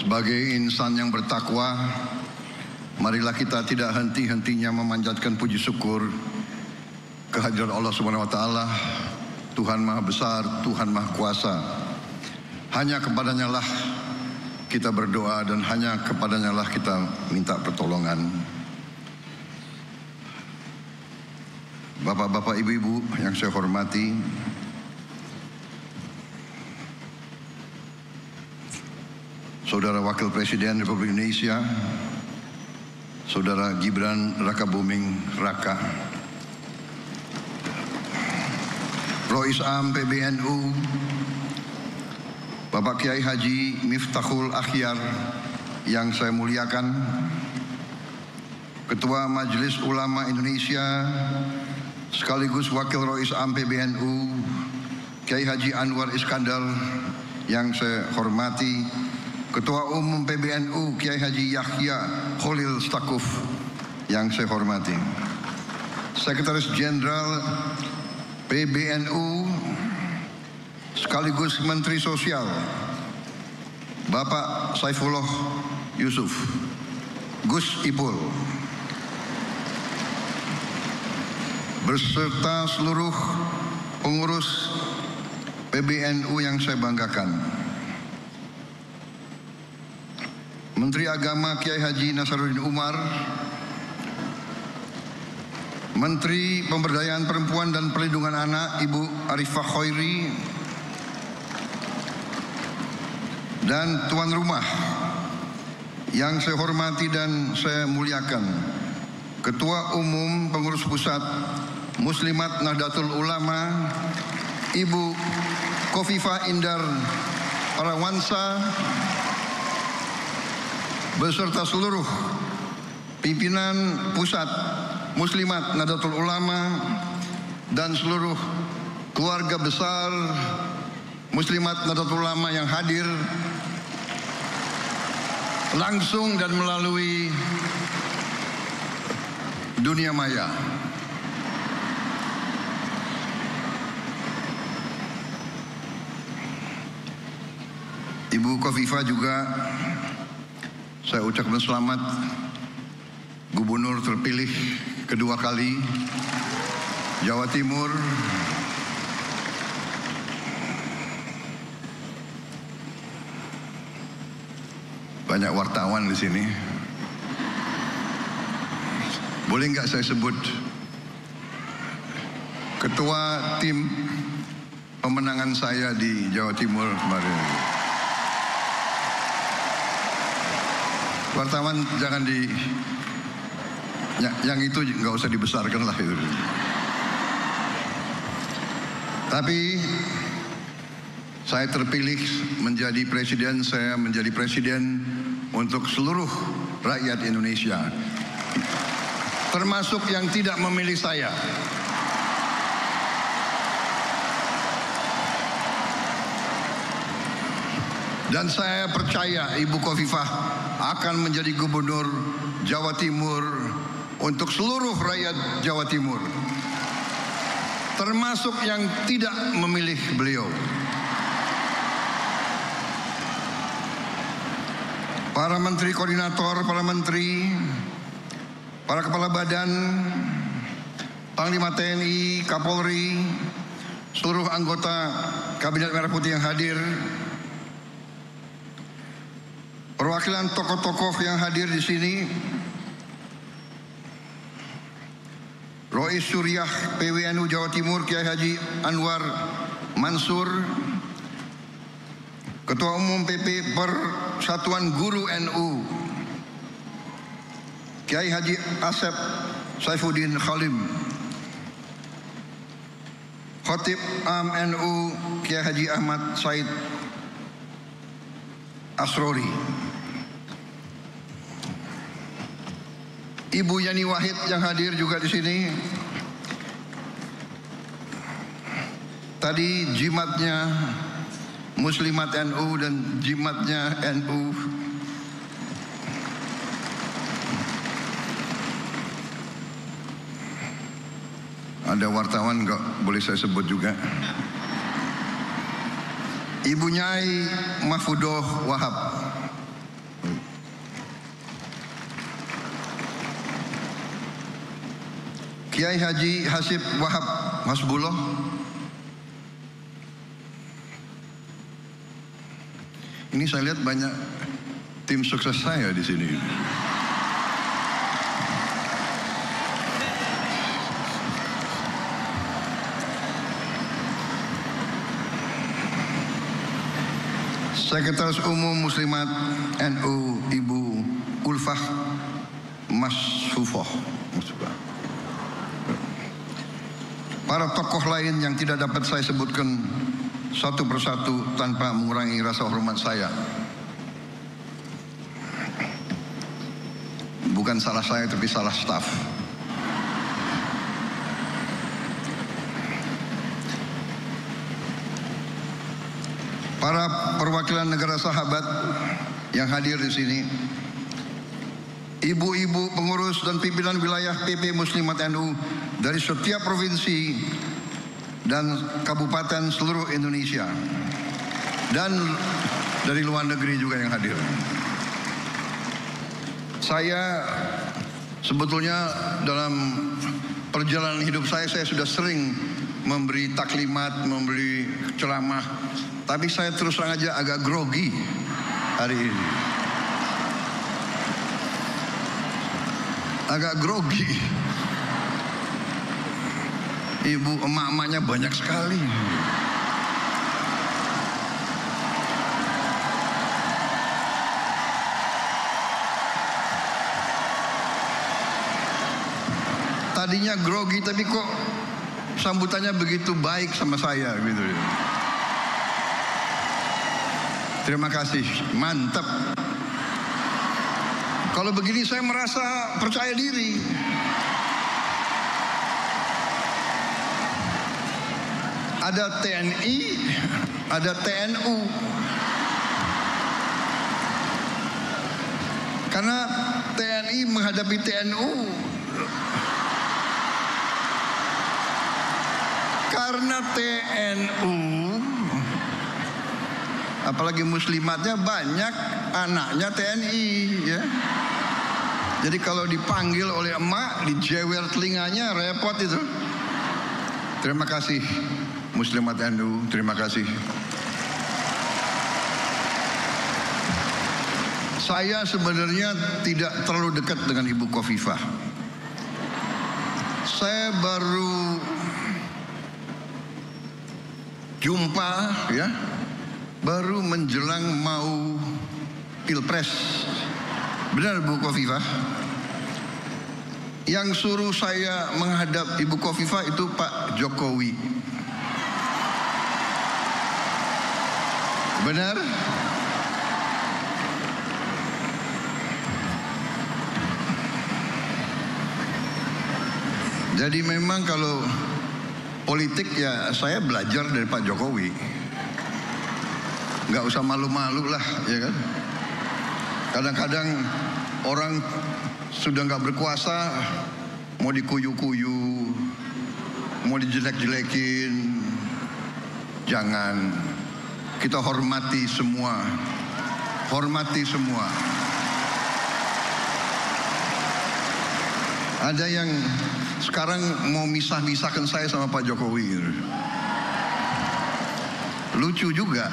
Sebagai insan yang bertakwa, marilah kita tidak henti-hentinya memanjatkan puji syukur kehadiran Allah Subhanahu wa taala, Tuhan Maha Besar, Tuhan Maha Kuasa. Hanya kepadanya lah kita berdoa dan hanya kepadanya lah kita minta pertolongan. Bapak-bapak, ibu-ibu yang saya hormati, Saudara Wakil Presiden Republik Indonesia, Saudara Gibran Rakabuming Raka, Rois Am PBNU, Bapak Kiai Haji Miftahul Akhyar yang saya muliakan, Ketua Majelis Ulama Indonesia sekaligus Wakil Rois Am PBNU, Kiai Haji Anwar Iskandar yang saya hormati, Ketua Umum PBNU Kiai Haji Yahya Khalil Stakuf yang saya hormati, Sekretaris Jenderal PBNU sekaligus Menteri Sosial Bapak Saifullah Yusuf, Gus Ipul, beserta seluruh pengurus PBNU yang saya banggakan, Menteri Agama Kiai Haji Nasaruddin Umar, Menteri Pemberdayaan Perempuan dan Perlindungan Anak Ibu Arifah Khairi, dan tuan rumah yang saya hormati dan saya muliakan, Ketua Umum Pengurus Pusat Muslimat Nahdlatul Ulama Ibu Khofifah Indar Parawansa, beserta seluruh pimpinan Pusat Muslimat Nahdlatul Ulama dan seluruh keluarga besar Muslimat Nahdlatul Ulama yang hadir langsung dan melalui dunia maya. Ibu Khofifah juga saya ucapkan selamat Gubernur terpilih kedua kali Jawa Timur. Banyak wartawan di sini. Boleh nggak saya sebut ketua tim pemenangan saya di Jawa Timur kemarin? Wartawan jangan yang itu nggak usah dibesarkan lah itu. Tapi saya terpilih menjadi presiden, saya menjadi presiden untuk seluruh rakyat Indonesia, termasuk yang tidak memilih saya. Dan saya percaya Ibu Khofifah akan menjadi gubernur Jawa Timur untuk seluruh rakyat Jawa Timur, termasuk yang tidak memilih beliau. Para menteri koordinator, para menteri, para kepala badan, Panglima TNI, Kapolri, seluruh anggota Kabinet Merah Putih yang hadir, perwakilan tokoh-tokoh yang hadir di sini, Rois Suriah PWNU Jawa Timur Kiai Haji Anwar Mansur, Ketua Umum PP Persatuan Guru NU Kiai Haji Asep Saifuddin Khalim, Khatib Am NU Kiai Haji Ahmad Said Asrori, Ibu Yani Wahid yang hadir juga di sini. Tadi jimatnya Muslimat NU dan jimatnya NU. Ada wartawan nggak boleh saya sebut juga. Ibu Nyai Mahfudoh Wahab, Kiai Haji Hasib Wahab Hasbullah, ini saya lihat banyak tim sukses saya di sini. Sekretaris Umum Muslimat NU Ibu Ulfah Masfufoh. Para tokoh lain yang tidak dapat saya sebutkan satu persatu tanpa mengurangi rasa hormat saya. Bukan salah saya tapi salah staf. Para perwakilan negara sahabat yang hadir di sini, ibu-ibu pengurus dan pimpinan wilayah PP Muslimat NU dari setiap provinsi dan kabupaten seluruh Indonesia, dan dari luar negeri juga yang hadir. Saya sebetulnya dalam perjalanan hidup saya sudah sering memberi taklimat, memberi ceramah, tapi saya terus terang aja agak grogi hari ini. Agak grogi. Ibu emak-emaknya banyak sekali. Tadinya grogi tapi kok sambutannya begitu baik sama saya gitu. Terima kasih, mantap. Kalau begini saya merasa percaya diri. Ada TNI, ada TNU. Karena TNI menghadapi TNU. Karena TNU, apalagi muslimatnya banyak anaknya TNI, ya. Jadi kalau dipanggil oleh emak, dijewer telinganya, repot itu. Terima kasih Muslimat NU, terima kasih. Saya sebenarnya tidak terlalu dekat dengan Ibu Khofifah. Saya baru jumpa, ya, baru menjelang mau Pilpres. Benar Bu Khofifah? Yang suruh saya menghadap Ibu Khofifah itu Pak Jokowi. Benar? Jadi memang kalau politik ya saya belajar dari Pak Jokowi. Nggak usah malu-malu lah, ya kan? Kadang-kadang orang sudah nggak berkuasa, mau dikuyu-kuyu, mau dijelek-jelekin. Jangan. Kita hormati semua. Hormati semua. Ada yang sekarang mau misah-misahkan saya sama Pak Jokowi. Lucu juga.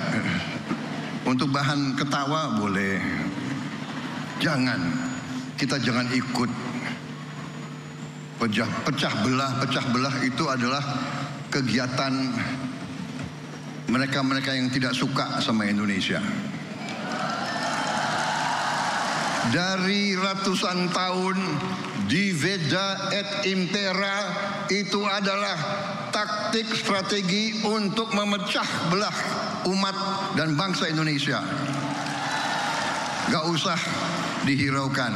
Untuk bahan ketawa boleh. Jangan. Kita jangan ikut pecah belah itu adalah kegiatan mereka-mereka yang tidak suka sama Indonesia. Dari ratusan tahun diveda et impera itu adalah taktik strategi untuk memecah belah umat dan bangsa Indonesia. Gak usah dihiraukan.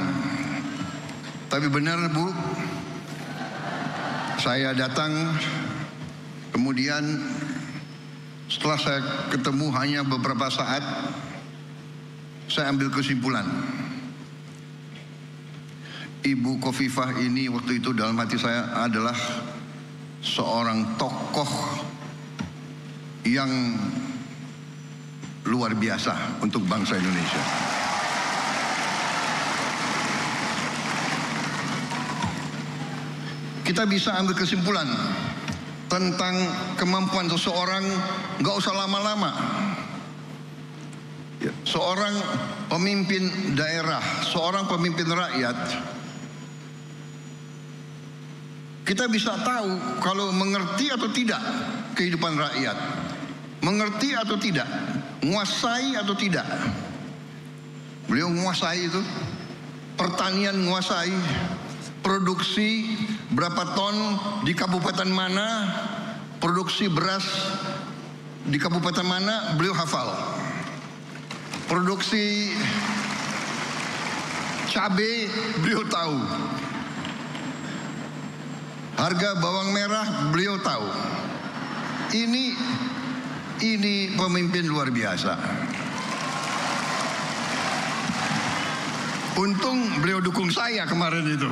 Tapi benar Bu, saya datang, kemudian setelah saya ketemu hanya beberapa saat, saya ambil kesimpulan. Ibu Khofifah ini waktu itu dalam hati saya adalah seorang tokoh yang luar biasa untuk bangsa Indonesia. kita bisa ambil kesimpulan tentang kemampuan seseorang nggak usah lama-lama. Seorang pemimpin daerah, seorang pemimpin rakyat, kita bisa tahu kalau mengerti atau tidak kehidupan rakyat, mengerti atau tidak, menguasai atau tidak. Beliau menguasai itu, pertanian menguasai, produksi berapa ton di kabupaten mana, produksi beras di kabupaten mana, beliau hafal. Produksi cabai beliau tahu. Harga bawang merah beliau tahu. Ini pemimpin luar biasa. Untung beliau dukung saya kemarin itu.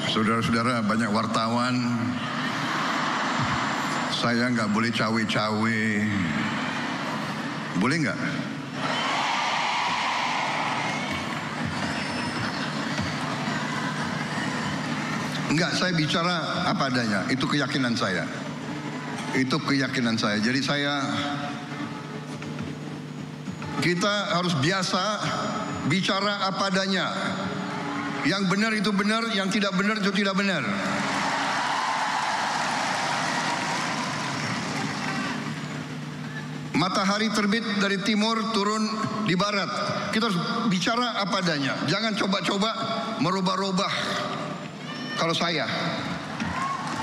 Saudara-saudara, banyak wartawan. Saya nggak boleh cawe-cawe. Boleh nggak? Enggak, saya bicara apa adanya. Itu keyakinan saya. Itu keyakinan saya. Jadi kita harus biasa bicara apa adanya. Yang benar itu benar, yang tidak benar itu tidak benar. Matahari terbit dari timur, turun di barat. Kita harus bicara apa adanya. Jangan coba-coba merubah-rubah. Kalau saya,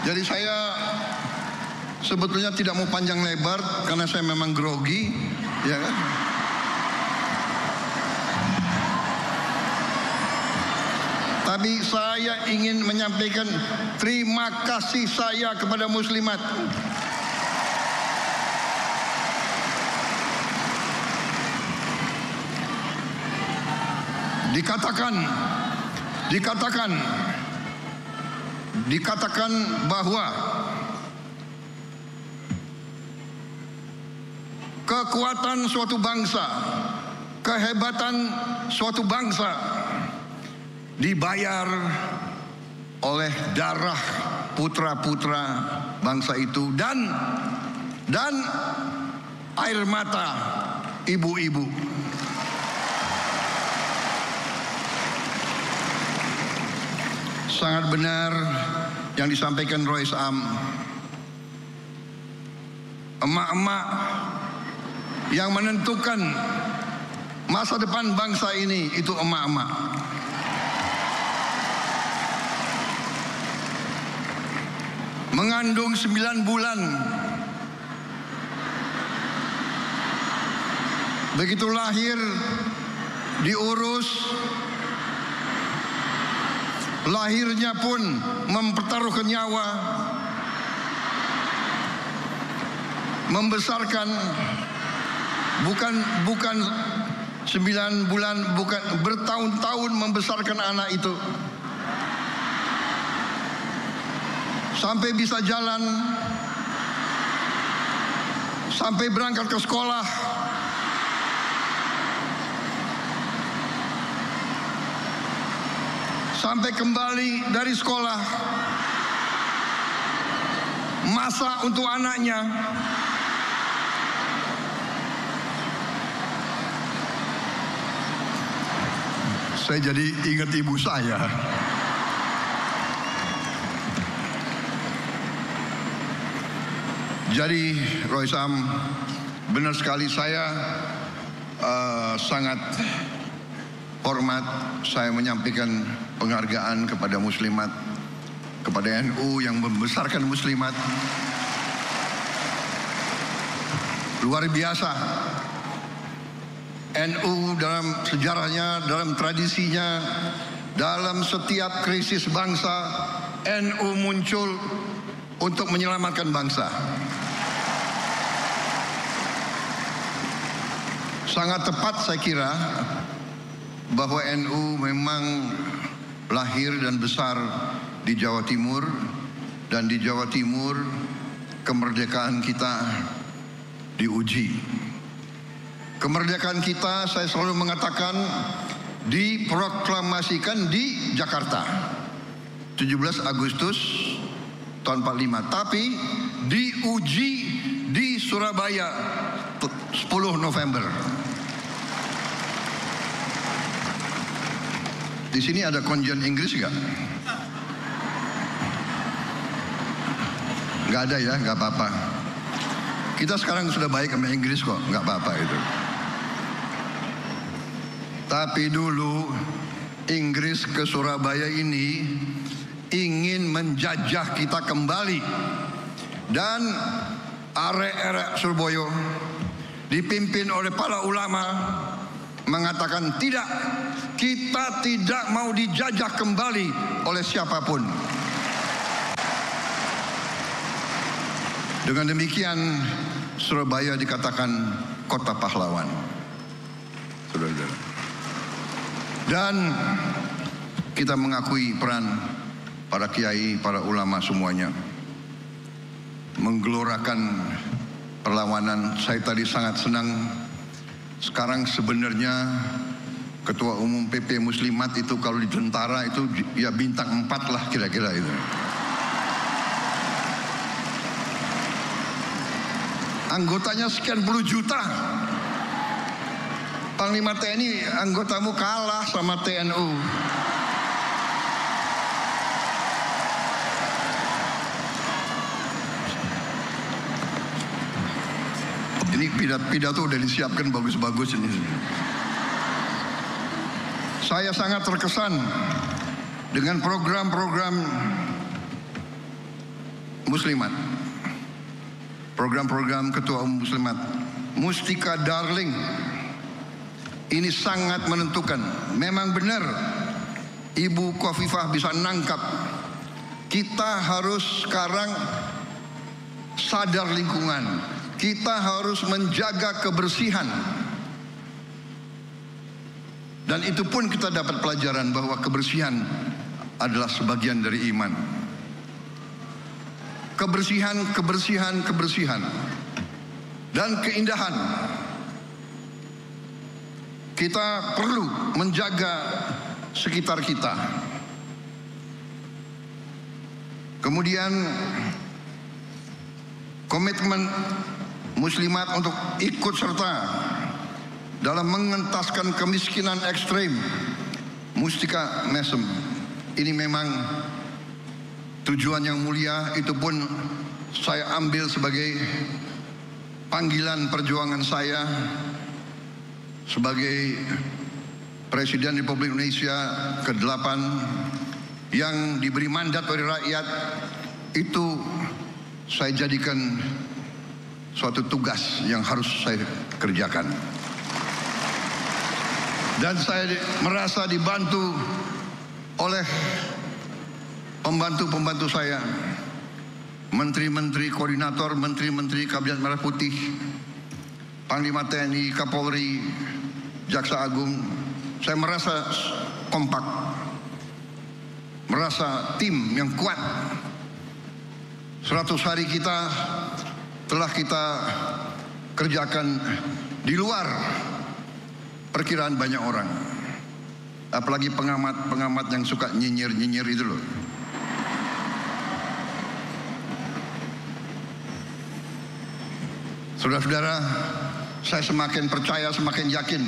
jadi saya sebetulnya tidak mau panjang lebar karena saya memang grogi, ya kan? Tapi saya ingin menyampaikan terima kasih saya kepada muslimat. Dikatakan bahwa kekuatan suatu bangsa, kehebatan suatu bangsa dibayar oleh darah putra-putra bangsa itu dan air mata ibu-ibu. Sangat benar yang disampaikan Rois Am. Emak-emak yang menentukan masa depan bangsa ini itu emak-emak. Mengandung 9 bulan. Begitu lahir diurus. Lahirnya pun mempertaruhkan nyawa, membesarkan bukan 9 bulan, bukan bertahun-tahun membesarkan anak itu sampai bisa jalan, sampai berangkat ke sekolah. Sampai kembali dari sekolah, masak untuk anaknya. Saya jadi ingat ibu saya. Jadi Rois Am, benar sekali saya sangat hormat, saya menyampaikan penghargaan kepada muslimat, kepada NU yang membesarkan muslimat. Luar biasa. NU dalam sejarahnya, dalam tradisinya, dalam setiap krisis bangsa, NU muncul untuk menyelamatkan bangsa. Sangat tepat saya kira bahwa NU memang lahir dan besar di Jawa Timur, dan di Jawa Timur kemerdekaan kita diuji. Kemerdekaan kita, saya selalu mengatakan, diproklamasikan di Jakarta 17 Agustus tahun 45, tapi diuji di Surabaya 10 November. Di sini ada konjen Inggris nggak? Nggak ada ya, nggak apa-apa. Kita sekarang sudah baik sama Inggris kok, nggak apa-apa itu. Tapi dulu Inggris ke Surabaya ini ingin menjajah kita kembali, dan arek-arek Surabaya dipimpin oleh para ulama mengatakan tidak, kita tidak mau dijajah kembali oleh siapapun. Dengan demikian Surabaya dikatakan kota pahlawan, saudara-saudara. Dan kita mengakui peran para kiai, para ulama semuanya menggelorakan perlawanan. Saya tadi sangat senang. Sekarang sebenarnya Ketua Umum PP Muslimat itu kalau di tentara itu ya bintang 4 lah kira-kira itu. Anggotanya sekian puluh juta. Panglima TNI anggotamu kalah sama TNU. Ini pidato udah disiapkan bagus-bagus ini. Saya sangat terkesan dengan program-program Muslimat, program-program Ketua Umum Muslimat. Mustika Darling ini sangat menentukan. Memang benar Ibu Khofifah bisa nangkap. Kita harus sekarang sadar lingkungan. Kita harus menjaga kebersihan. Dan itu pun kita dapat pelajaran bahwa kebersihan adalah sebagian dari iman. Kebersihan, kebersihan, kebersihan. Dan keindahan. Kita perlu menjaga sekitar kita. Kemudian komitmen Muslimat untuk ikut serta dalam mengentaskan kemiskinan ekstrim. Mustika Mesem ini memang tujuan yang mulia. Itu pun saya ambil sebagai panggilan perjuangan saya sebagai Presiden Republik Indonesia ke-8 yang diberi mandat oleh rakyat. Itu saya jadikan suatu tugas yang harus saya kerjakan. Dan saya merasa dibantu oleh pembantu-pembantu saya, menteri-menteri koordinator, menteri-menteri Kabinet Merah Putih, Panglima TNI, Kapolri, Jaksa Agung. Saya merasa kompak, merasa tim yang kuat. 100 hari kita telah kita kerjakan di luar perkiraan banyak orang. Apalagi pengamat-pengamat yang suka nyinyir-nyinyir itu loh. Saudara-saudara, saya semakin percaya, semakin yakin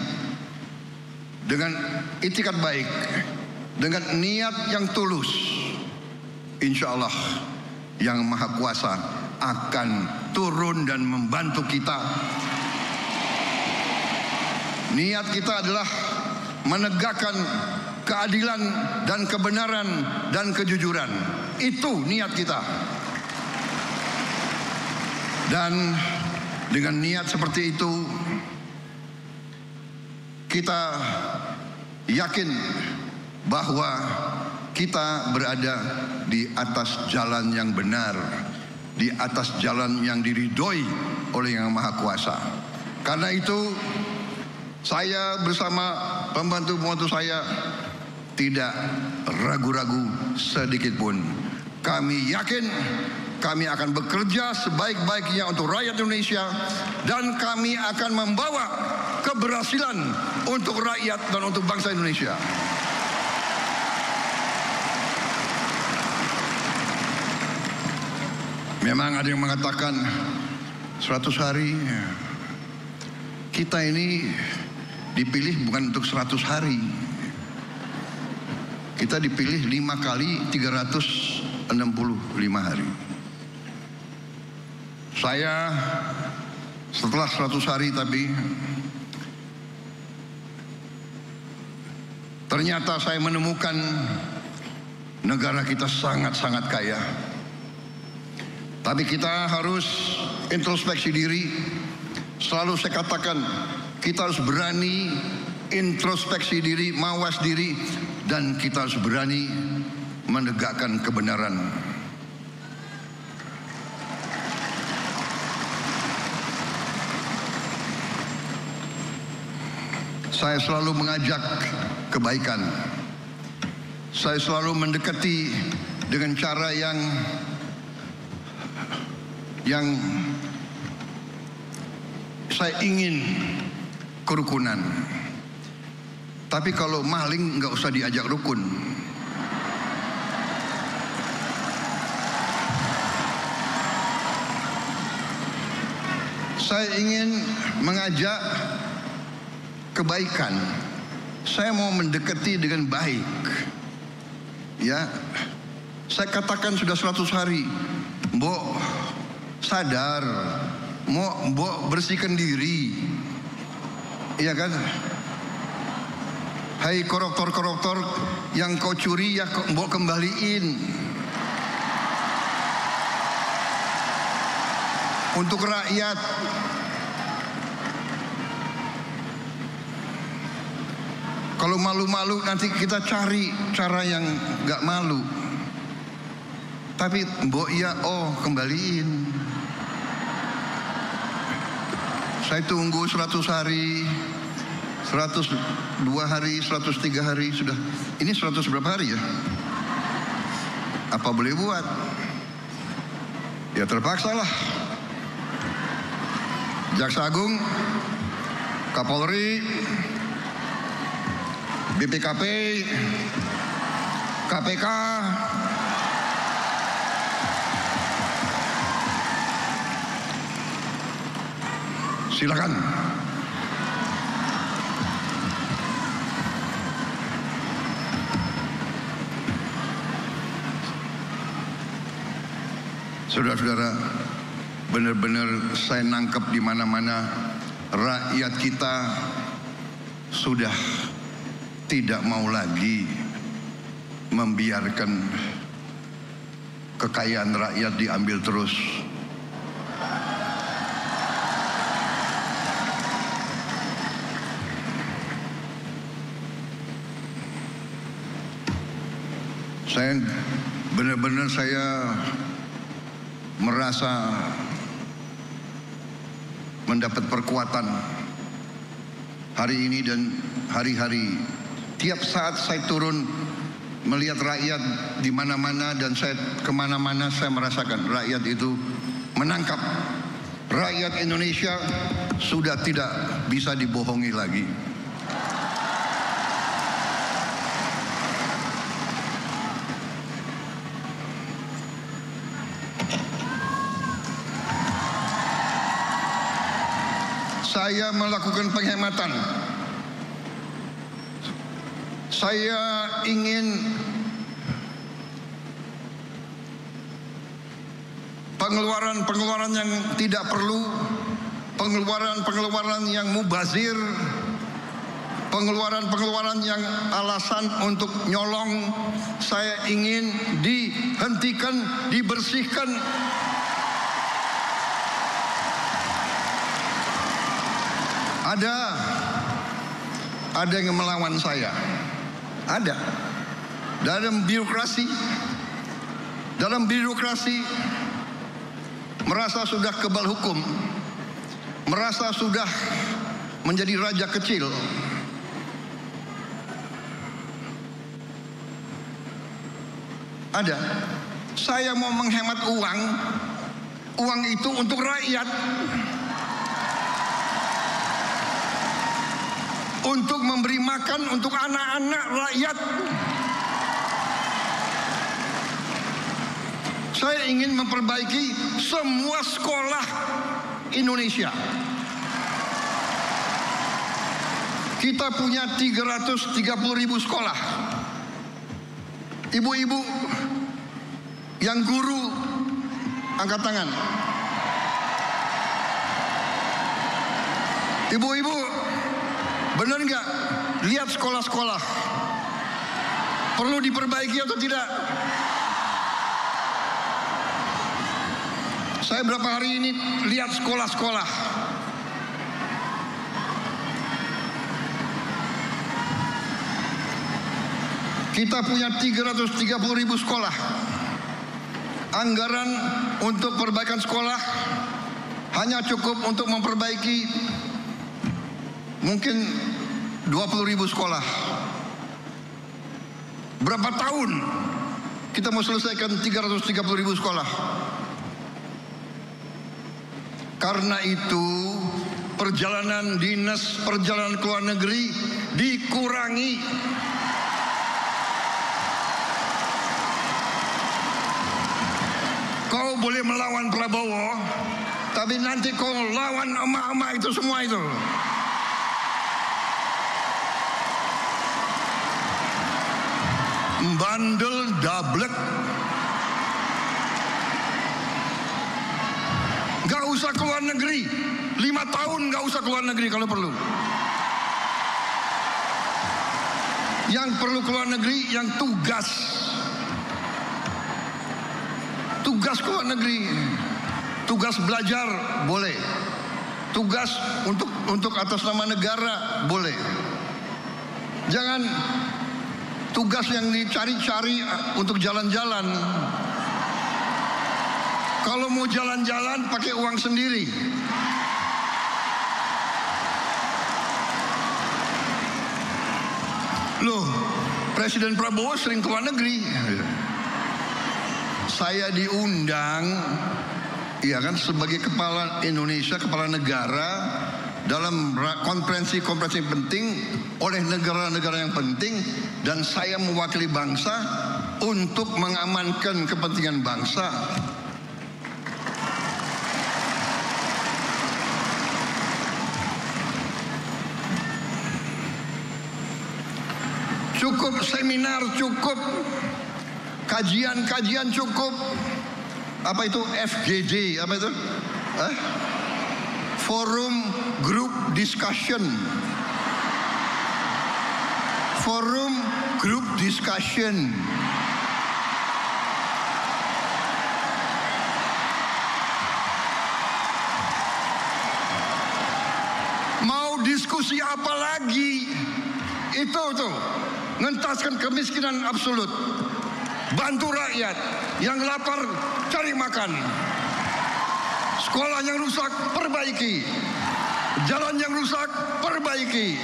dengan itikat baik, dengan niat yang tulus, insya Allah Yang Maha Kuasa akan turun dan membantu kita. Niat kita adalah menegakkan keadilan dan kebenaran dan kejujuran. Itu niat kita. Dan dengan niat seperti itu, kita yakin bahwa kita berada di atas jalan yang benar, di atas jalan yang diridhoi oleh Yang Maha Kuasa. Karena itu saya bersama pembantu-pembantu saya tidak ragu-ragu sedikit pun. Kami yakin kami akan bekerja sebaik-baiknya untuk rakyat Indonesia, dan kami akan membawa keberhasilan untuk rakyat dan untuk bangsa Indonesia. Memang ada yang mengatakan 100 hari. Kita ini dipilih bukan untuk 100 hari. Kita dipilih 5 kali 365 hari. Saya setelah 100 hari tapi ternyata saya menemukan negara kita sangat-sangat kaya. Tapi kita harus introspeksi diri. Selalu saya katakan, kita harus berani introspeksi diri, mawas diri, dan kita harus berani menegakkan kebenaran. Saya selalu mengajak kebaikan. Saya selalu mendekati dengan cara yang saya ingin kerukunan. Tapi kalau maling nggak usah diajak rukun. Saya ingin mengajak kebaikan. Saya mau mendekati dengan baik. Ya, saya katakan sudah 100 hari. Mbok sadar, mbok bersihkan diri. Iya kan? Hai koruptor-koruptor yang kau curi ya mbok kembaliin. Untuk rakyat. Kalau malu-malu nanti kita cari cara yang gak malu. Tapi mbok ya kembaliin. Saya tunggu 100 hari, 102 hari, 103 hari sudah. Ini 100 berapa hari ya? Apa boleh buat? Ya terpaksa lah. Jaksa Agung, Kapolri, BPKP, KPK, silakan. Saudara-saudara, benar-benar saya nangkep di mana-mana rakyat kita sudah tidak mau lagi membiarkan kekayaan rakyat diambil terus. Saya benar-benar merasa mendapat perkuatan hari ini dan hari-hari. Tiap saat saya turun melihat rakyat di mana-mana dan saya kemana-mana saya merasakan rakyat itu menangkap. Rakyat Indonesia sudah tidak bisa dibohongi lagi. Saya melakukan penghematan. Saya ingin pengeluaran-pengeluaran yang tidak perlu, pengeluaran-pengeluaran yang mubazir, pengeluaran-pengeluaran yang alasan untuk nyolong, saya ingin dihentikan, dibersihkan. Ada yang melawan saya. Ada. Dalam birokrasi merasa sudah kebal hukum, merasa sudah menjadi raja kecil. Ada. Saya mau menghemat uang itu untuk rakyat. untuk memberi makan untuk anak-anak rakyat. Saya ingin memperbaiki semua sekolah Indonesia. Kita punya 330.000 sekolah. Ibu-ibu yang guru, angkat tangan. Ibu-ibu, benar nggak? Lihat sekolah-sekolah. Perlu diperbaiki atau tidak? Saya berapa hari ini lihat sekolah-sekolah. Kita punya 330.000 sekolah. Anggaran untuk perbaikan sekolah hanya cukup untuk memperbaiki mungkin 20.000 sekolah. Berapa tahun kita mau selesaikan 330.000 sekolah? Karena itu perjalanan dinas, perjalanan ke luar negeri dikurangi. Kau boleh melawan Prabowo, tapi nanti kau lawan emak-emak itu semua itu. Bandel dablek. Gak usah keluar negeri, 5 tahun gak usah keluar negeri kalau perlu. Yang perlu keluar negeri yang tugas keluar negeri, tugas belajar boleh, tugas untuk atas nama negara boleh. Jangan tugas yang dicari-cari untuk jalan-jalan. Kalau mau jalan-jalan pakai uang sendiri. Loh, Presiden Prabowo sering keluar negeri. Saya diundang, ya kan, sebagai kepala Indonesia, kepala negara dalam konferensi-konferensi penting oleh negara-negara yang penting, dan saya mewakili bangsa untuk mengamankan kepentingan bangsa. Cukup seminar, cukup kajian-kajian, cukup apa itu FGD, apa itu? Forum Group Discussion. Forum Group Discussion. Mau diskusi apa lagi? Itu tuh, ngentaskan kemiskinan absolut. Bantu rakyat yang lapar cari makan. Sekolah yang rusak perbaiki. Jalan yang rusak perbaiki.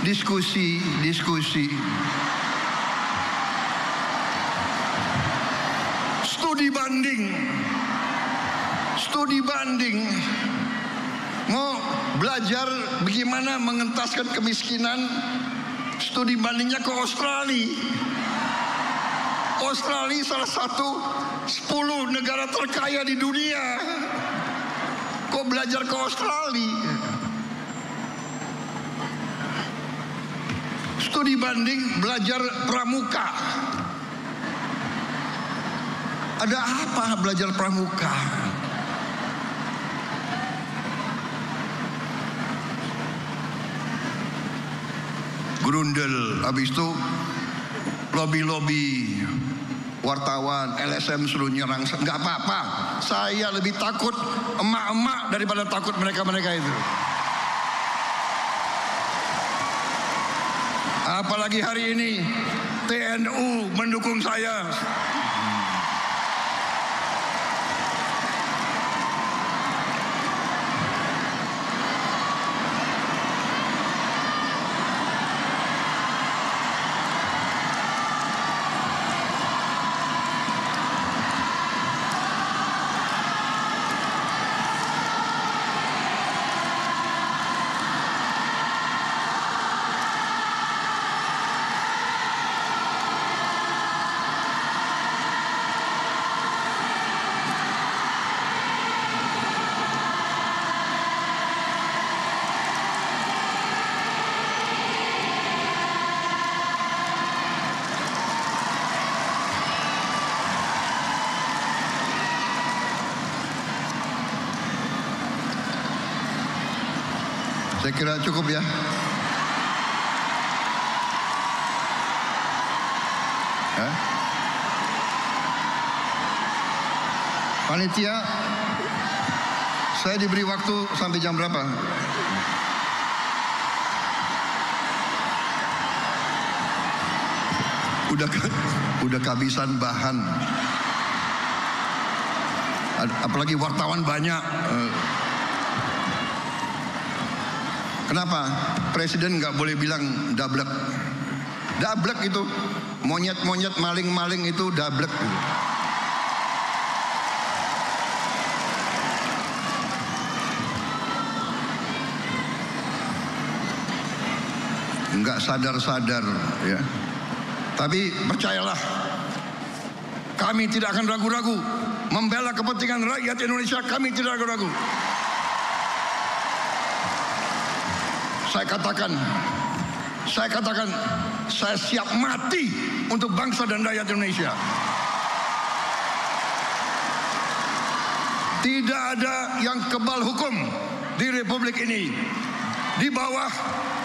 Diskusi. Studi banding. Mau belajar bagaimana mengentaskan kemiskinan, studi bandingnya ke Australia. Australia salah satu 10 negara terkaya di dunia. Kok belajar ke Australia? Studi banding, belajar pramuka. Ada apa belajar pramuka? Grundel, habis itu lobby wartawan, LSM suruh nyerang. Nggak apa-apa, saya lebih takut emak-emak daripada takut mereka-mereka itu. Apalagi hari ini TNU mendukung saya. Saya kira cukup ya. Panitia, saya diberi waktu sampai jam berapa? Udah kehabisan bahan. Apalagi wartawan banyak. Kenapa? Presiden nggak boleh bilang dablek. Dablek itu monyet-monyet, maling-maling itu dablek. Nggak sadar-sadar ya. Tapi percayalah, kami tidak akan ragu-ragu membela kepentingan rakyat Indonesia. Kami tidak ragu-ragu. Saya katakan, saya siap mati untuk bangsa dan rakyat Indonesia. Tidak ada yang kebal hukum di Republik ini. Di bawah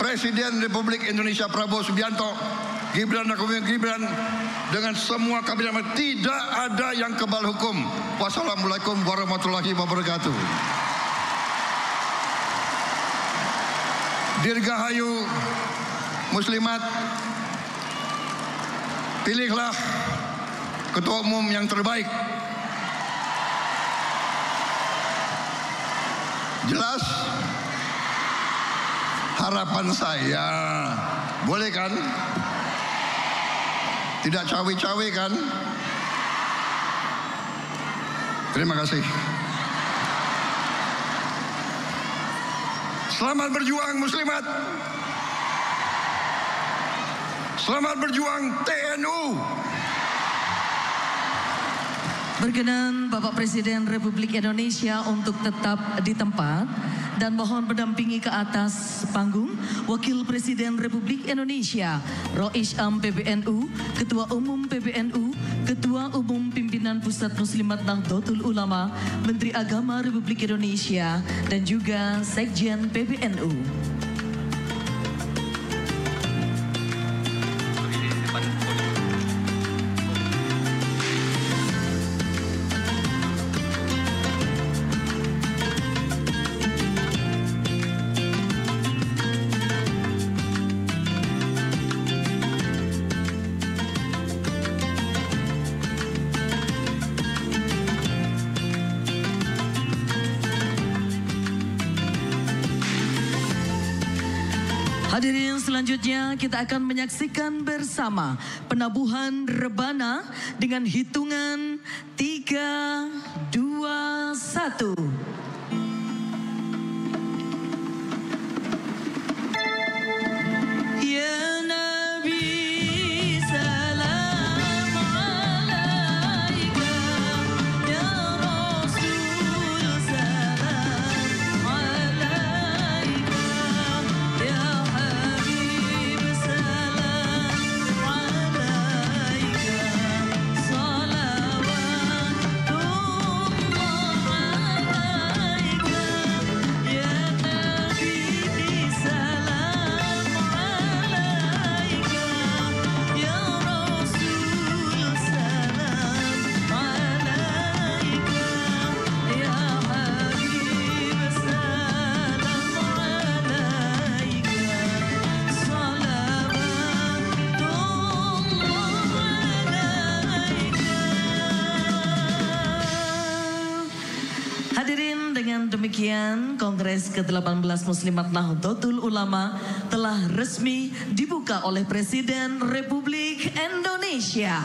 Presiden Republik Indonesia Prabowo Subianto, Gibran dengan semua kabinet, tidak ada yang kebal hukum. Wassalamualaikum warahmatullahi wabarakatuh. Dirgahayu muslimat, pilihlah ketua umum yang terbaik. Jelas? Harapan saya, boleh kan? Tidak cawe-cawe kan? Terima kasih. Selamat berjuang muslimat. Selamat berjuang TNU. Berkenan Bapak Presiden Republik Indonesia untuk tetap di tempat dan mohon mendampingi ke atas panggung Wakil Presiden Republik Indonesia, Rois Am PBNU, Ketua Umum PBNU, Ketua Umum Pimpinan Pusat Muslimat Nahdlatul Ulama, Menteri Agama Republik Indonesia, dan juga Sekjen PBNU. Hadirin, selanjutnya kita akan menyaksikan bersama penabuhan rebana dengan hitungan 3, 2, 1. Hadirin, dengan demikian Kongres ke-18 Muslimat Nahdlatul Ulama telah resmi dibuka oleh Presiden Republik Indonesia.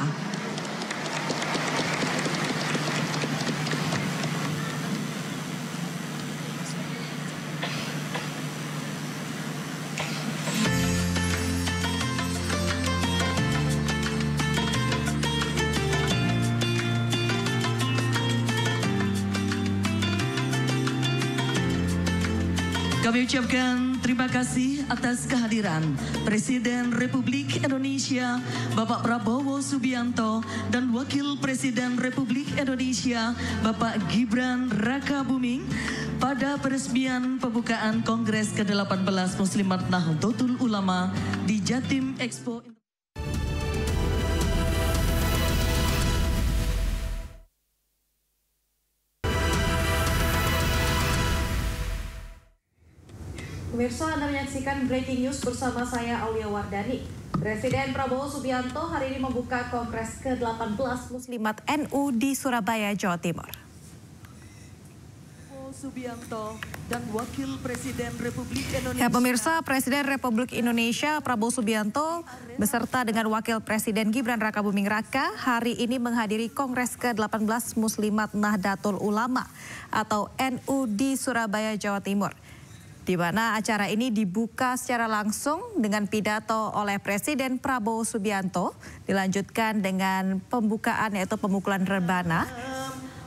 Kami ucapkan terima kasih atas kehadiran Presiden Republik Indonesia Bapak Prabowo Subianto dan Wakil Presiden Republik Indonesia Bapak Gibran Rakabuming pada peresmian pembukaan Kongres ke-18 Muslimat Nahdlatul Ulama di Jatim Expo. Pemirsa, Anda menyaksikan Breaking News bersama saya Aulia Wardani. Presiden Prabowo Subianto hari ini membuka Kongres ke-18 Muslimat NU di Surabaya, Jawa Timur. Subianto dan Wakil Presiden Republik Indonesia. Ya pemirsa, Presiden Republik Indonesia Prabowo Subianto beserta dengan Wakil Presiden Gibran Rakabuming Raka hari ini menghadiri Kongres ke-18 Muslimat Nahdlatul Ulama atau NU di Surabaya, Jawa Timur. Di mana acara ini dibuka secara langsung dengan pidato oleh Presiden Prabowo Subianto, dilanjutkan dengan pembukaan yaitu pemukulan rebana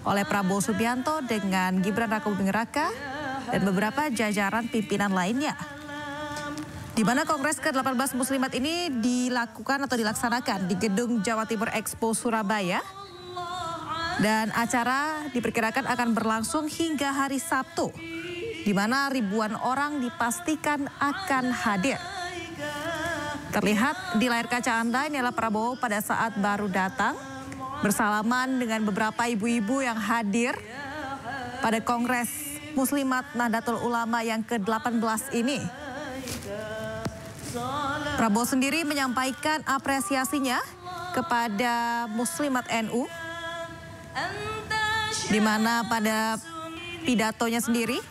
oleh Prabowo Subianto dengan Gibran Rakabuming Raka dan beberapa jajaran pimpinan lainnya. Di mana Kongres ke-18 Muslimat ini dilakukan atau dilaksanakan di Gedung Jawa Timur Expo Surabaya. Dan acara diperkirakan akan berlangsung hingga hari Sabtu, di mana ribuan orang dipastikan akan hadir. Terlihat di layar kaca Anda ini adalah Prabowo pada saat baru datang bersalaman dengan beberapa ibu-ibu yang hadir pada Kongres Muslimat Nahdlatul Ulama yang ke-18 ini. Prabowo sendiri menyampaikan apresiasinya kepada Muslimat NU, di mana pada pidatonya sendiri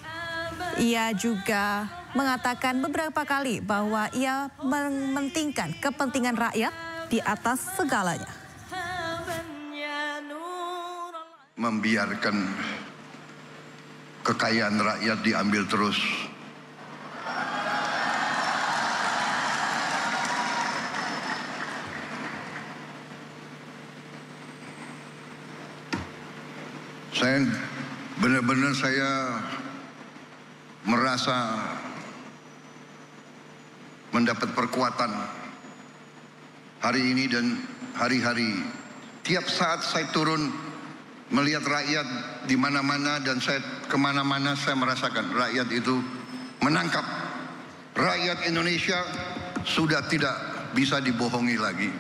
ia juga mengatakan beberapa kali bahwa ia mementingkan kepentingan rakyat di atas segalanya. Membiarkan kekayaan rakyat diambil terus. Saya benar-benar merasa mendapat perkuatan hari ini dan hari-hari. Tiap saat saya turun melihat rakyat di mana-mana dan saya kemana-mana saya merasakan rakyat itu menangkap. Rakyat Indonesia sudah tidak bisa dibohongi lagi.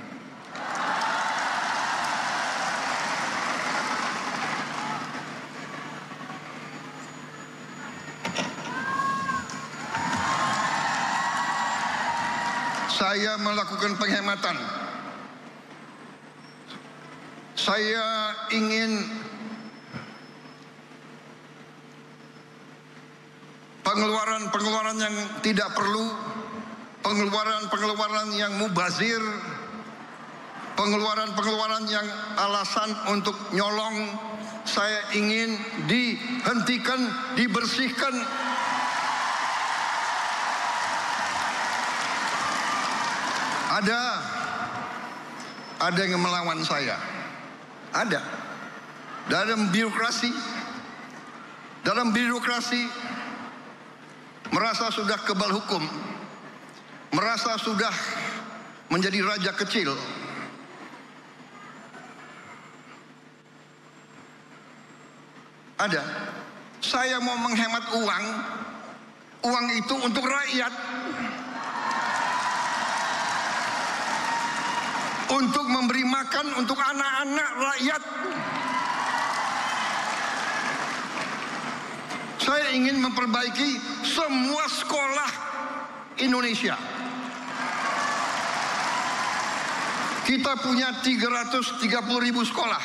Saya melakukan penghematan. Saya ingin pengeluaran-pengeluaran yang tidak perlu, pengeluaran-pengeluaran yang mubazir, pengeluaran-pengeluaran yang alasan untuk nyolong, saya ingin dihentikan, dibersihkan. Ada yang melawan saya. Ada. Dalam birokrasi merasa sudah kebal hukum, merasa sudah menjadi raja kecil. Ada. Saya mau menghemat uang itu untuk rakyat, untuk memberi makan untuk anak-anak rakyat. Saya ingin memperbaiki semua sekolah Indonesia. Kita punya 330.000 sekolah.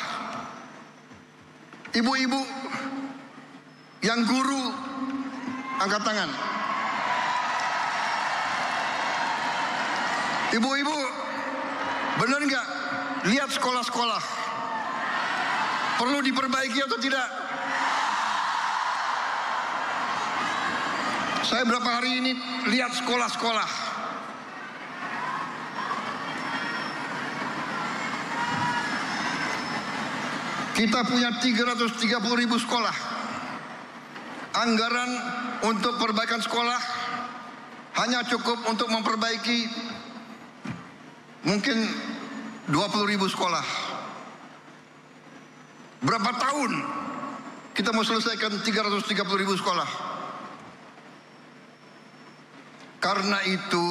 Ibu-ibu yang guru, angkat tangan. Ibu-ibu, benar nggak? Lihat sekolah-sekolah. Perlu diperbaiki atau tidak? Saya berapa hari ini lihat sekolah-sekolah. Kita punya 330.000 sekolah. Anggaran untuk perbaikan sekolah hanya cukup untuk memperbaiki mungkin 20.000 sekolah. Berapa tahun kita mau selesaikan 330.000 sekolah? Karena itu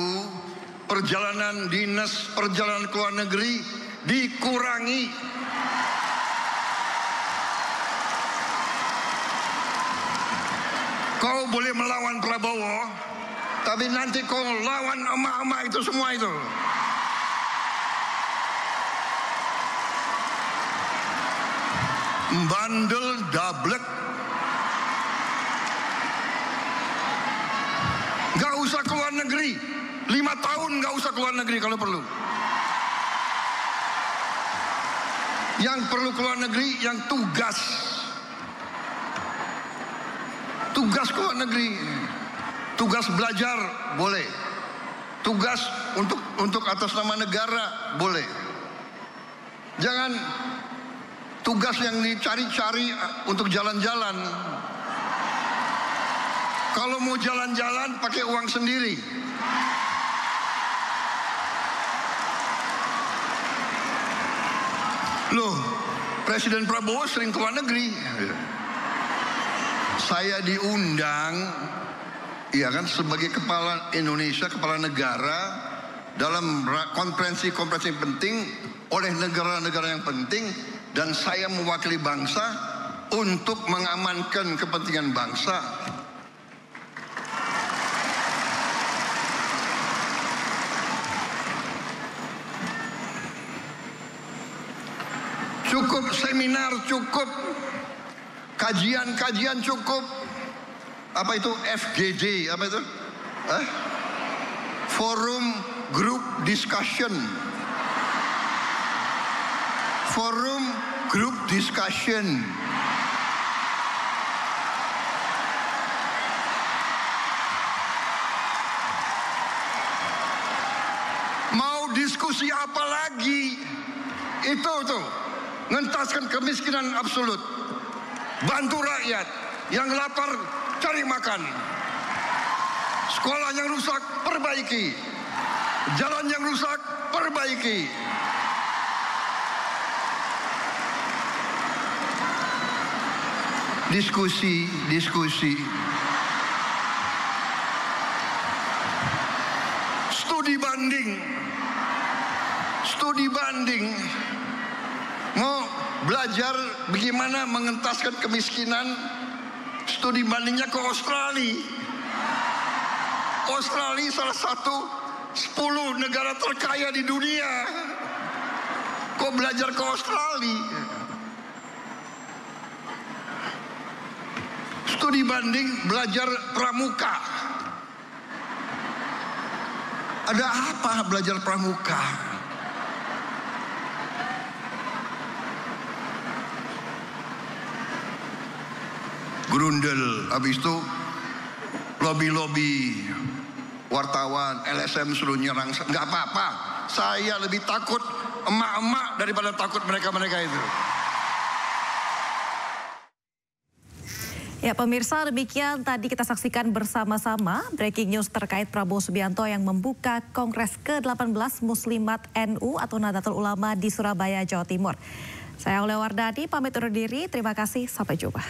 perjalanan dinas, perjalanan ke luar negeri dikurangi. Kau boleh melawan Prabowo, tapi nanti kau lawan emak-emak itu semua itu. Bandel dablek. Gak usah keluar negeri, 5 tahun gak usah keluar negeri kalau perlu. Yang perlu keluar negeri yang tugas keluar negeri, tugas belajar boleh, tugas untuk atas nama negara boleh. Jangan tugas yang dicari-cari untuk jalan-jalan. Kalau mau jalan-jalan pakai uang sendiri. Loh, Presiden Prabowo sering keluar negeri. Saya diundang, ya kan, sebagai kepala Indonesia, kepala negara dalam konferensi-konferensi penting oleh negara-negara yang penting, dan saya mewakili bangsa untuk mengamankan kepentingan bangsa. Cukup seminar, cukup kajian-kajian, cukup apa itu FGD, apa itu? Forum Group Discussion. Forum Group Discussion. Mau diskusi apa lagi? Itu tuh, ngentaskan kemiskinan absolut, bantu rakyat yang lapar cari makan, sekolah yang rusak perbaiki, jalan yang rusak perbaiki. Diskusi. Studi banding. Mau belajar bagaimana mengentaskan kemiskinan, studi bandingnya ke Australia. Australia salah satu 10 negara terkaya di dunia. Kok belajar ke Australia? Studi banding, belajar pramuka. Ada apa belajar pramuka? Grundel, habis itu lobby wartawan, LSM suruh nyerang. Nggak apa-apa, saya lebih takut emak-emak daripada takut mereka-mereka itu. Ya pemirsa, demikian tadi kita saksikan bersama-sama breaking news terkait Prabowo Subianto yang membuka Kongres ke-18 Muslimat NU atau Nahdlatul Ulama di Surabaya, Jawa Timur. Saya Aulia Wardani, pamit undur diri. Terima kasih, sampai jumpa.